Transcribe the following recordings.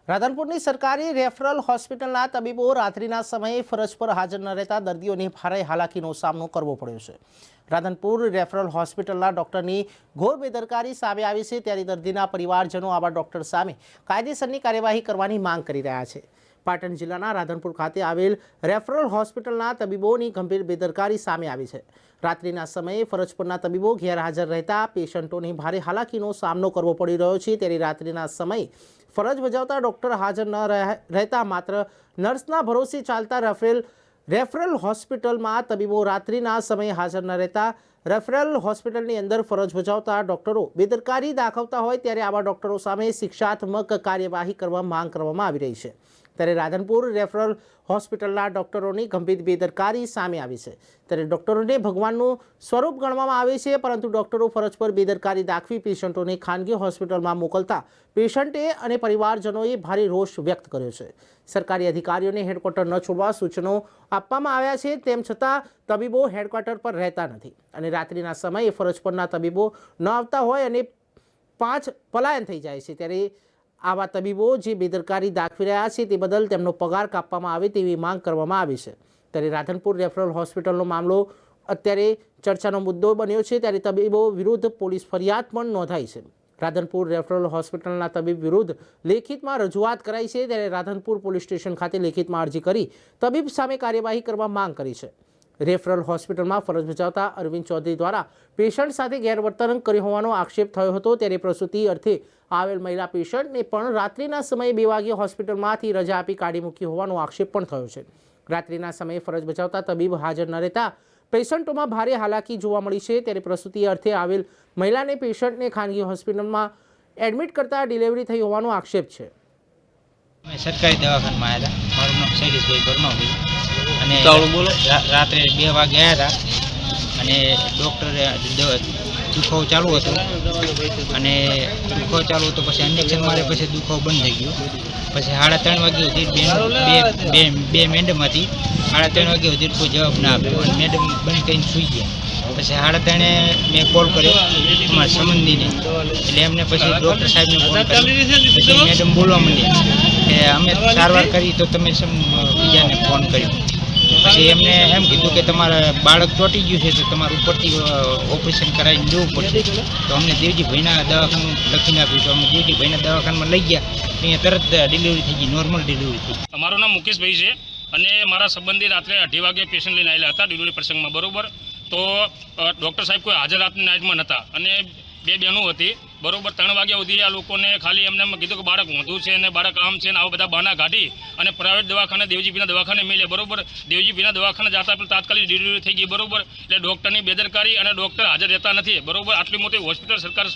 રાધનપુરની સરકારી રેફરલ હોસ્પિટલના તબીબો રાત્રિના સમયે ફરજ પર હાજર ન રહેતા દર્દીઓને ભારે હાલાકીનો સામનો કરવો પડ્યો છે। રાધનપુર રેફરલ હોસ્પિટલના ડોક્ટરની ઘોર બેદરકારી સામે આવી છે, ત્યારે દર્દીના પરિવારજનો આવા ડોક્ટર સામે કાયદેસરની કાર્યવાહી કરવાની માંગ કરી રહ્યા છે। પાટણ જિલ્લાના રાધનપુર ખાતે આવેલ રેફરલ હોસ્પિટલના તબીબોની ગંભીર બેદરકારી સામે આવી છે। રાત્રિના સમયે ફરજ પરના તબીબો ગેરહાજર રહેતા પેશન્ટોને ભારે હાલાકીનો સામનો કરવો પડી રહ્યો છે, ત્યારે રાત્રિના સમયે ફરજ બજાવતા ડોક્ટર હાજર ન રહેતા માત્ર નર્સના ભરોસે ચાલતા રેફરલ હોસ્પિટલમાં તબીબો રાત્રિના સમયે હાજર ન રહેતા રેફરલ હોસ્પિટલની અંદર ફરજ બજાવતા ડોક્ટરો બેદરકારી દાખવતા હોય ત્યારે આવા ડોક્ટરો સામે શિક્ષાત્મક કાર્યવાહી કરવા માંગ કરવામાં આવી રહી છે। ત્યારે રાધનપુર રેફરલ હોસ્પિટલના ડોક્ટરોની ગંભીર બેદરકારી સામે આવી છે। ત્યારે ડોક્ટરોને ભગવાનનું સ્વરૂપ ગણવામાં આવે છે, પરંતુ ડોક્ટરો ફરજ પર બેદરકારી દાખવી પેશન્ટોને ખાનગી હોસ્પિટલમાં મોકલતા પેશન્ટે અને પરિવારજનોએ ભારે રોષ વ્યક્ત કર્યો છે। સરકારી અધિકારીઓને હેડક્વાર્ટર ન છોડવા સૂચનો આપવામાં આવ્યા છે, તેમ છતાં તબીબો હેડક્વાર્ટર પર રહેતા નથી અને રાત્રિના સમયે ફરજ પરના તબીબો ન આવતા હોય અને 5 પલાયન થઈ જાય છે। ત્યારે આવા તબીબો જે બેદરકારી દાખવી રહ્યા છે તે બદલ તેમનો પગાર કાપવામાં આવે તેવી માંગ કરવામાં આવી છે। ત્યારે રાધનપુર રેફરલ હોસ્પિટલનો મામલો અત્યારે ચર્ચાનો મુદ્દો બન્યો છે, ત્યારે તબીબો વિરુદ્ધ પોલીસ ફરિયાદ પણ નોંધાઈ છે। રાધનપુર રેફરલ હોસ્પિટલના તબીબ વિરુદ્ધ લેખિતમાં રજૂઆત કરાઈ છે, ત્યારે રાધનપુર પોલીસ સ્ટેશન ખાતે લેખિતમાં અરજી કરી તબીબ સામે કાર્યવાહી કરવા માંગ કરી છે। રેફરલ હોસ્પિટલમાં ફરજ બજાવતા અરવિંદ ચૌધરી દ્વારા પેશન્ટ સાથે ગેરવર્તન કર્યું હોવાનો આક્ષેપ થયો હતો, ત્યારે પ્રસૂતિ અર્થે આવેલ મહિલા પેશન્ટને પણ રાત્રિના સમયે 2 વાગ્યે હોસ્પિટલમાંથી રજા આપી કાઢી મૂકી હોવાનો આક્ષેપ પણ થયો છે। રાત્રિના સમયે ફરજ બજાવતા તબીબ હાજર ન રહેતા પેશન્ટોમાં ભારે હાલાકી જોવા મળી છે, ત્યારે પ્રસૂતિ અર્થે આવેલ મહિલાને પેશન્ટને ખાનગી હોસ્પિટલમાં એડમિટ કરતા ડિલિવરી થઈ હોવાનો આક્ષેપ છે। સરકારી દવાખાનામાં આવ્યા હતા, મારું નામ શૈલેષભાઈ પરમાભાઈ અને રાત્રે 2 વાગે આવ્યા હતા અને ડૉક્ટરે દુખાવો ચાલુ હતો અને દુખાવો ચાલુ હતો પછી ઇન્જેક્શન મારે પછી દુખાવો બંધ થઈ ગયો। પછી 3:30 વાગે સુધી બે મેડમમાંથી 3:30 વાગે સુધી કોઈ જવાબ ના આપ્યો અને મેડમ બંધ કરીને સૂઈ ગયા। પછી 3:30 મેં કોલ કર્યો અમારા સંબંધીને, એટલે એમને પછી ડૉક્ટર સાહેબને ફોન કર્યો। પછી મેડમ બોલવા માંડ્યા કે અમે સારવાર કરી તો તમે બીજાને ફોન કર્યો। પછી એમને એમ કીધું કે તમારા બાળક ચોંટી ગયું છે તો તમારે ઉપરથી ઓપરેશન કરાવીને જવું પડશે। તો અમને દેવજીભાઈના દવાખાનું લખીને આપ્યું, તો અમે દેવજીભાઈના દવાખાનામાં લઈ ગયા, અહીંયા તરત ડિલિવરી થઈ ગઈ, નોર્મલ ડિલિવરી થઈ ગઈ। અમારું નામ મુકેશભાઈ છે અને મારા સંબંધી રાત્રે 2:30 વાગે પેશન્ટ લઈને આવેલા હતા ડિલિવરી પ્રસંગમાં, બરોબર। તો ડૉક્ટર સાહેબ કોઈ હાજર રાતની નાઇટમાં નહોતા અને 2 બહેનો હતી, બરોબર। 3 વાગ્યા સુધી આ લોકોને ખાલી એમને કીધું કે બાળક ઊંધું છે અને બાળક આમ છે ને આવા બધા બહાના કાઢી અને પ્રાઇવેટ દવાખાને દેવજીભાઈના દવાખાને મળ્યા, બરોબર। દેવજીભાઈના દવાખાને જતા પણ તાત્કાલિક ડિલિવરી થઈ ગઈ, બરોબર। એટલે ડૉક્ટરની બેદરકારી અને ડૉક્ટર હાજર રહેતા નથી, બરોબર। આટલી મોટી હોસ્પિટલ સરકાર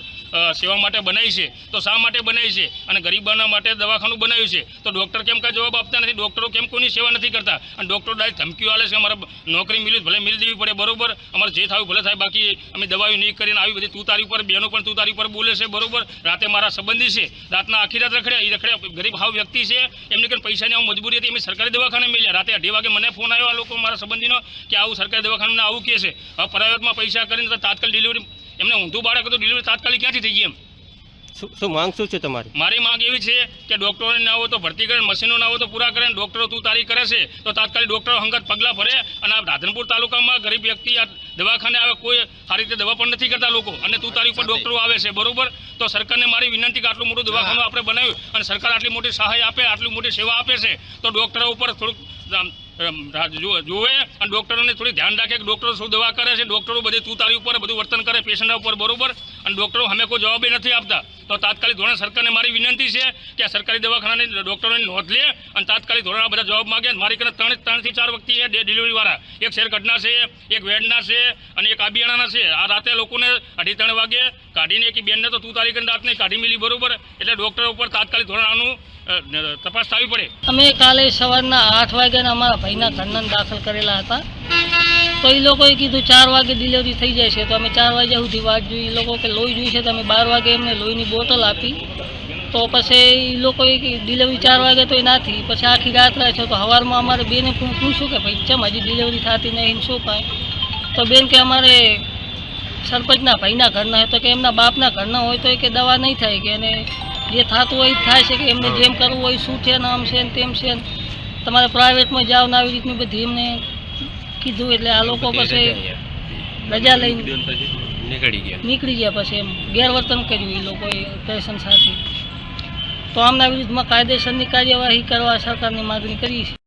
સેવા માટે બનાવી છે, તો શા માટે બનાવી છે અને ગરીબોના માટે દવાખાનું બનાવ્યું છે, તો ડૉક્ટર કેમ કાંઈ જવાબ આપતા નથી? ડૉક્ટરો કેમ કોઈની સેવા નથી કરતા? અને ડૉક્ટરો ડાયરેક્ટ ધમકીઓ આલે છે, અમારે નોકરી મિલી ભલે મિલ દેવી પડે, બરોબર। અમારે જે થયું ભલે થાય, બાકી અમે દવાઓ નહીં કરીને આવી બધી તું તારી ઉપર બહેનો પણ તું તારી ઉપર બોલે છે, બરોબર। રાતે મારા સંબંધી છે, રાતના આખી રાત રખડ્યા, ગરીબ હાવ વ્યક્તિ છે, એમને કંઈ પૈસાની આવું મજબૂરી હતી, એમ સરકારી દવાખાને મળ્યા। રાતે 2:30 વાગે મને ફોન આવ્યો આ લોકો મારા સંબંધીનો કે આવું સરકારી દવાખાનું આવું કે છે, હવે પ્રાઇવેટમાં પૈસા કરીને તાત્કાલિક ડિલિવરી, એમને ઊંધું બાળક હતું, ડિલિવરી તાત્કાલિક ક્યાંથી થઈ ગઈ? એમ શું માંગ શું છે તમારી? મારી માંગ એવી છે કે ડૉક્ટરોને ના હોય તો ભરતી કરે, મશીનો ના હોય તો પૂરા કરે, ડૉક્ટરો તું તારી કરે છે તો તાત્કાલિક ડૉક્ટરો હંગાત પગલાં ભરે। અને આ રાધનપુર તાલુકામાં ગરીબ વ્યક્તિ આ દવાખાને આવે, કોઈ સારી રીતે દવા પણ નથી કરતા લોકો, અને તું તારી ઉપર ડૉક્ટરો આવે છે, બરોબર। તો સરકારને મારી વિનંતી કે આટલું મોટું દવાખાનું આપણે બનાવ્યું અને સરકાર આટલી મોટી સહાય આપે, આટલી મોટી સેવા આપે છે, તો ડૉક્ટરો ઉપર થોડુંક જોવે અને ડૉક્ટરોને થોડી ધ્યાન રાખે કે ડૉક્ટરો શું દવા કરે છે, ડૉક્ટરો બધી તું તારી ઉપર બધું વર્તન કરે પેશન્ટ ઉપર, બરોબર। અને ડૉક્ટરો અમે કોઈ જવાબ નથી આપતા, તો તાત્કાલિક ધોરણે સરકારને મારી વિનંતી છે કે આ સરકારી દવાખાનાની ડૉક્ટરોની નોંધ લે અને તાત્કાલિક ધોરણે બધા જવાબ માગે। મારી કને 3 થી 4 વ્યક્તિ છે ડિલિવરીવાળા, એક શેરગઢના છે, એક વેડના છે અને એક આબિયાણાના છે। આ રાતે લોકોને 2:30 વાગે કાઢીને એક બેનને તો તું તારી કરીને રાતને કાઢી મિલી, બરોબર। એટલે ડૉક્ટરો ઉપર તાત્કાલિક ધોરણે આનું તપાસ થવી પડે। અમે કાલે સવારના 8 વાગ્યાના અમારા ભાઈના ઘરના દાખલ કરેલા હતા, તો એ લોકોએ કીધું 4 વાગે ડિલિવરી થઈ જાય છે, તો અમે 4 વાગ્યા સુધી વાટ જોઈ। એ લોકો કે લોહી જોઈશે, તો અમે 12 વાગે એમને લોહીની બોટલ આપી, તો પછી એ લોકોએ ડિલિવરી 4 વાગે તો એ નાથી, પછી આખી રાત રહે છે। તો સવારમાં અમારે બેને પૂછ્યું કે ભાઈ ચમ હજી ડિલિવરી થતી નહીં, શું કાંઈ? તો બેન કે અમારે સરપંચના ભાઈના ઘરના હોય, તો કે એમના બાપના ઘરના હોય તો એ કે દવા નહીં થાય કે એને જે થતું હોય એ જ થાય છે કે એમને જેમ કરવું હોય શું છે ને આમ છે ને તેમ છે ને તમારે પ્રાઇવેટમાં જાઓ ને આવી રીતની બધી એમને કીધું એટલે આ લોકો પછી રજા લઈને નીકળી ગયા પછી એમ ગેરવર્તન કર્યું એ લોકોએ પેશન્ટ સાથે તો આમના વિરુદ્ધમાં કાયદેસરની કાર્યવાહી કરવા સરકારની માગણી કરી છે.